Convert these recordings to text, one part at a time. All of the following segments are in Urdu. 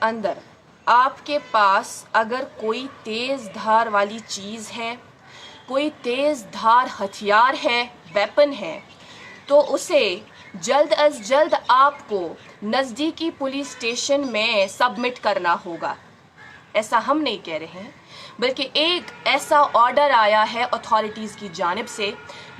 اندر آپ کے پاس اگر کوئی تیز دھار والی چیز ہے، کوئی تیز دھار ہتھیار ہے، ویپن ہے، تو اسے جلد از جلد آپ کو نزدیکی پولیس اسٹیشن میں سبمٹ کرنا ہوگا۔ ایسا ہم نہیں کہہ رہے ہیں، بلکہ ایک ایسا آرڈر آیا ہے اتھارٹیز کی جانب سے،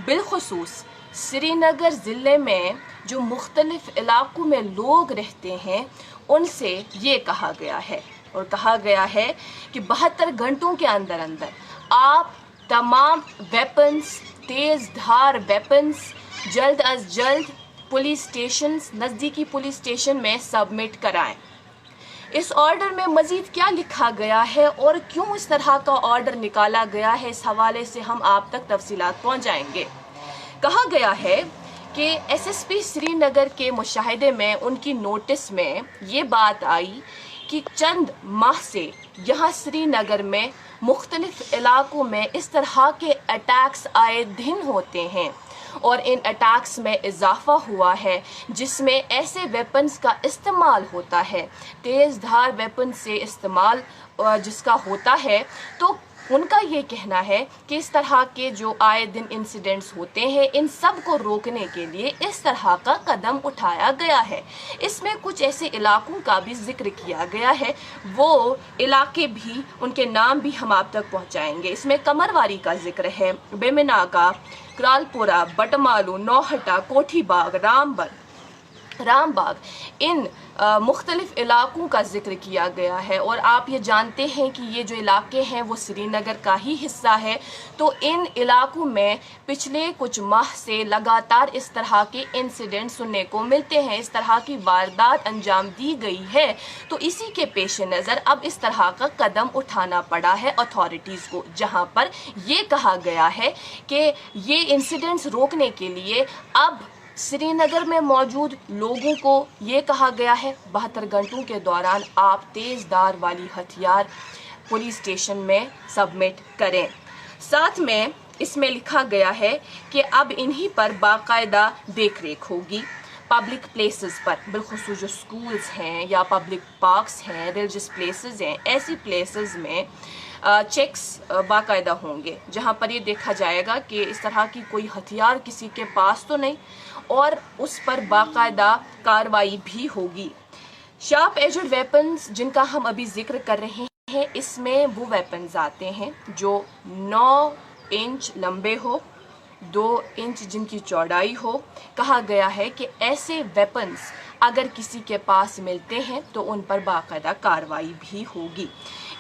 بالخصوص سری نگر ضلع میں جو مختلف علاقوں میں لوگ رہتے ہیں ان سے یہ کہا گیا ہے، اور کہا گیا ہے کہ 72 گھنٹوں کے اندر آپ تمام ویپنز، تیز دھار ویپنز جلد از جلد پولیس اسٹیشنز، نزدیکی پولیس اسٹیشن میں سبمٹ کرائیں۔ اس آرڈر میں مزید کیا لکھا گیا ہے اور کیوں اس طرح کا آرڈر نکالا گیا ہے، اس حوالے سے ہم آپ تک تفصیلات پہنچائیں گے۔ کہا گیا ہے کہ ایس ایس پی سری نگر کے مشاہدے میں ان کی نوٹس میں یہ بات آئی کہ چند ماہ سے یہاں سری نگر میں مختلف علاقوں میں اس طرح کے اٹیکس آئے دن ہوتے ہیں، اور ان اٹیکس میں اضافہ ہوا ہے جس میں ایسے ویپنز کا استعمال ہوتا ہے، تیز دھار ویپن سے استعمال جس کا ہوتا ہے۔ تو ان کا یہ کہنا ہے کہ اس طرح کے جو آئے دن انسیڈنٹس ہوتے ہیں ان سب کو روکنے کے لیے اس طرح کا قدم اٹھایا گیا ہے۔ اس میں کچھ ایسے علاقوں کا بھی ذکر کیا گیا ہے، وہ علاقے بھی، ان کے نام بھی ہم آپ تک پہنچائیں گے۔ اس میں کمرواری کا ذکر ہے، بیمنا کا، کرالپورہ، بٹمالو، نوہٹا، کوٹھی باغ، رام باغ، ان مختلف علاقوں کا ذکر کیا گیا ہے۔ اور آپ یہ جانتے ہیں کہ یہ جو علاقے ہیں وہ سری نگر کا ہی حصہ ہے، تو ان علاقوں میں پچھلے کچھ ماہ سے لگاتار اس طرح کے انسیڈنٹ سننے کو ملتے ہیں، اس طرح کی واردات انجام دی گئی ہے۔ تو اسی کے پیش نظر اب اس طرح کا قدم اٹھانا پڑا ہے اتھارٹیز کو، جہاں پر یہ کہا گیا ہے کہ یہ انسیڈنٹس روکنے کے لیے اب سری نگر میں موجود لوگوں کو یہ کہا گیا ہے 72 گھنٹوں کے دوران آپ تیز دھار والی ہتھیار پولیس اسٹیشن میں سبمٹ کریں۔ ساتھ میں اس میں لکھا گیا ہے کہ اب انہی پر باقاعدہ دیکھ ریکھ ہوگی، پبلک پلیسز پر، بالخصوص جو سکولز ہیں یا پبلک پارکس ہیں، ریلیجس پلیسز ہیں، ایسی پلیسز میں چیکس باقاعدہ ہوں گے، جہاں پر یہ دیکھا جائے گا کہ اس طرح کی کوئی ہتھیار کسی کے پاس تو نہیں، اور اس پر باقاعدہ کارروائی بھی ہوگی۔ شارپ ایجڈ ویپنز جن کا ہم ابھی ذکر کر رہے ہیں، اس میں وہ ویپنز آتے ہیں جو 9 انچ لمبے ہو، 2 انچ جن کی چوڑائی ہو۔ کہا گیا ہے کہ ایسے ویپنز اگر کسی کے پاس ملتے ہیں تو ان پر باقاعدہ کارروائی بھی ہوگی۔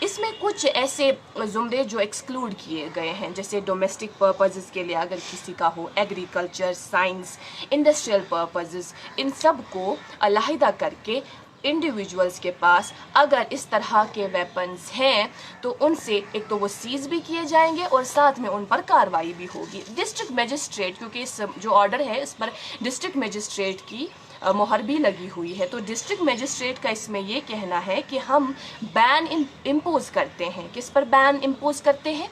اس میں کچھ ایسے زمرے جو ایکسکلوڈ کیے گئے ہیں، جیسے ڈومیسٹک پرپزز کے لیے اگر کسی کا ہو، ایگریکلچر، سائنس، انڈسٹریل پرپزز، ان سب کو علیحدہ کر کے انڈیویجولز کے پاس اگر اس طرح کے ویپنز ہیں تو ان سے ایک تو وہ سیز بھی کیے جائیں گے اور ساتھ میں ان پر کارروائی بھی ہوگی۔ ڈسٹرکٹ میجسٹریٹ، کیونکہ اس جو آرڈر ہے اس پر ڈسٹرکٹ میجسٹریٹ کی مہر بھی لگی ہوئی ہے، تو ڈسٹرکٹ میجسٹریٹ کا اس میں یہ کہنا ہے کہ ہم بین امپوز کرتے ہیں۔ کس پر بین امپوز کرتے ہیں؟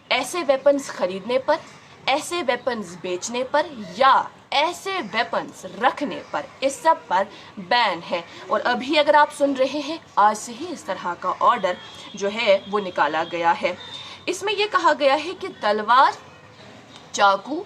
ایسے ویپنز خریدنے پر، ایسے ویپنز بیچنے پر یا ایسے ویپنز رکھنے پر، اس سب پر بین ہے۔ اور ابھی اگر آپ سن رہے ہیں، آج سے ہی اس طرح کا آرڈر جو ہے وہ نکالا گیا ہے۔ اس میں یہ کہا گیا ہے کہ تلوار، چاقو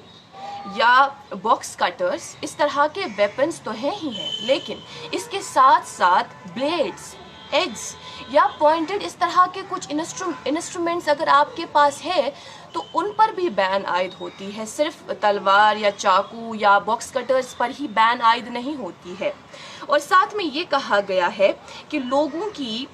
یا باکس کٹرز، اس طرح کے ویپنز تو ہیں ہی ہیں، لیکن اس کے ساتھ ساتھ بلیڈز، ایگز یا پوائنٹڈ اس طرح کے کچھ انسٹرومنٹس اگر آپ کے پاس ہے تو ان پر بھی بین عائد ہوتی ہے۔ صرف تلوار یا چاقو یا باکس کٹرز پر ہی بین عائد نہیں ہوتی ہے۔ اور ساتھ میں یہ کہا گیا ہے کہ لوگوں کی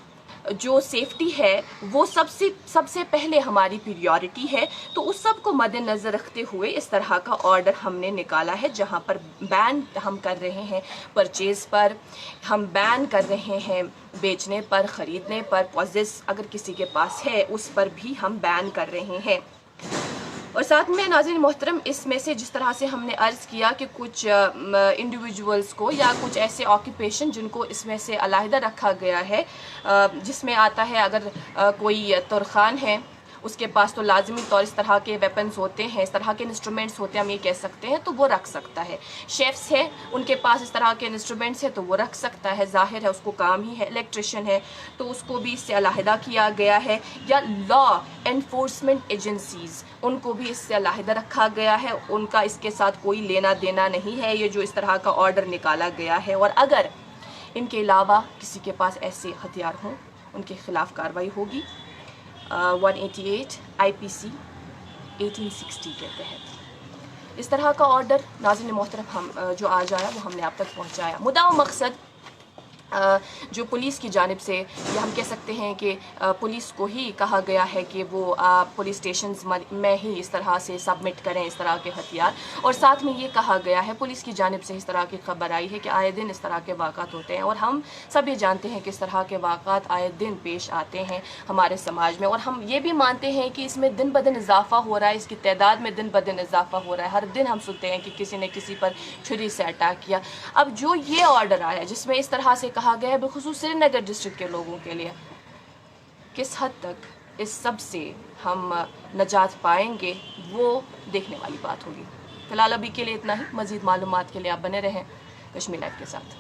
جو سیفٹی ہے وہ سب سے پہلے ہماری پریورٹی ہے، تو اس سب کو مد نظر رکھتے ہوئے اس طرح کا آرڈر ہم نے نکالا ہے، جہاں پر بین ہم کر رہے ہیں پرچیز پر، ہم بین کر رہے ہیں بیچنے پر، خریدنے پر، پوزیس اگر کسی کے پاس ہے اس پر بھی ہم بین کر رہے ہیں۔ اور ساتھ میں ناظرین محترم، اس میں سے جس طرح سے ہم نے عرض کیا کہ کچھ انڈیویجولز کو یا کچھ ایسے آکیوپیشن جن کو اس میں سے علیحدہ رکھا گیا ہے، جس میں آتا ہے اگر کوئی ترخان ہے اس کے پاس تو لازمی طور اس طرح کے ویپنز ہوتے ہیں، اس طرح کے انسٹرومنٹس ہوتے ہیں، ہم یہ کہہ سکتے ہیں، تو وہ رکھ سکتا ہے۔ شیفس ہیں، ان کے پاس اس طرح کے انسٹرومنٹس ہیں تو وہ رکھ سکتا ہے، ظاہر ہے اس کو کام ہی ہے۔ الیکٹریشین ہے تو اس کو بھی اس سے علیحدہ کیا گیا ہے، یا لا انفورسمنٹ ایجنسیز، ان کو بھی اس سے علیحدہ رکھا گیا ہے، ان کا اس کے ساتھ کوئی لینا دینا نہیں ہے، یہ جو اس طرح کا آرڈر نکالا گیا ہے۔ اور اگر ان کے علاوہ کسی کے پاس ایسے ہتھیار ہوں ان کے خلاف کارروائی ہوگی 188 IPC 1860 کے تحت۔ اس طرح کا آرڈر ناظرین محترم ہم جو آج آیا وہ ہم نے آپ تک پہنچایا۔ مدعا و مقصد جو پولیس کی جانب سے، یا ہم کہہ سکتے ہیں کہ پولیس کو ہی کہا گیا ہے کہ وہ پولیس اسٹیشنز میں ہی اس طرح سے سبمٹ کریں اس طرح کے ہتھیار، اور ساتھ میں یہ کہا گیا ہے پولیس کی جانب سے اس طرح کی خبر آئی ہے کہ آئے دن اس طرح کے واقعات ہوتے ہیں، اور ہم سب یہ جانتے ہیں کہ اس طرح کے واقعات آئے دن پیش آتے ہیں ہمارے سماج میں، اور ہم یہ بھی مانتے ہیں کہ اس میں دن بدن اضافہ ہو رہا ہے، اس کی تعداد میں دن بدن اضافہ ہو رہا ہے۔ ہر دن ہم سنتے ہیں کہ کسی نے کسی پر چھری سے اٹیک کیا۔ اب جو یہ آرڈر آیا جس میں اس طرح سے کہا گیا ہے بالخصوص سری نگر ڈسٹرکٹ کے لوگوں کے لیے، کس حد تک اس سب سے ہم نجات پائیں گے وہ دیکھنے والی بات ہوگی۔ فی الحال ابھی کے لیے اتنا ہی، مزید معلومات کے لیے آپ بنے رہیں کشمیر لائف کے ساتھ۔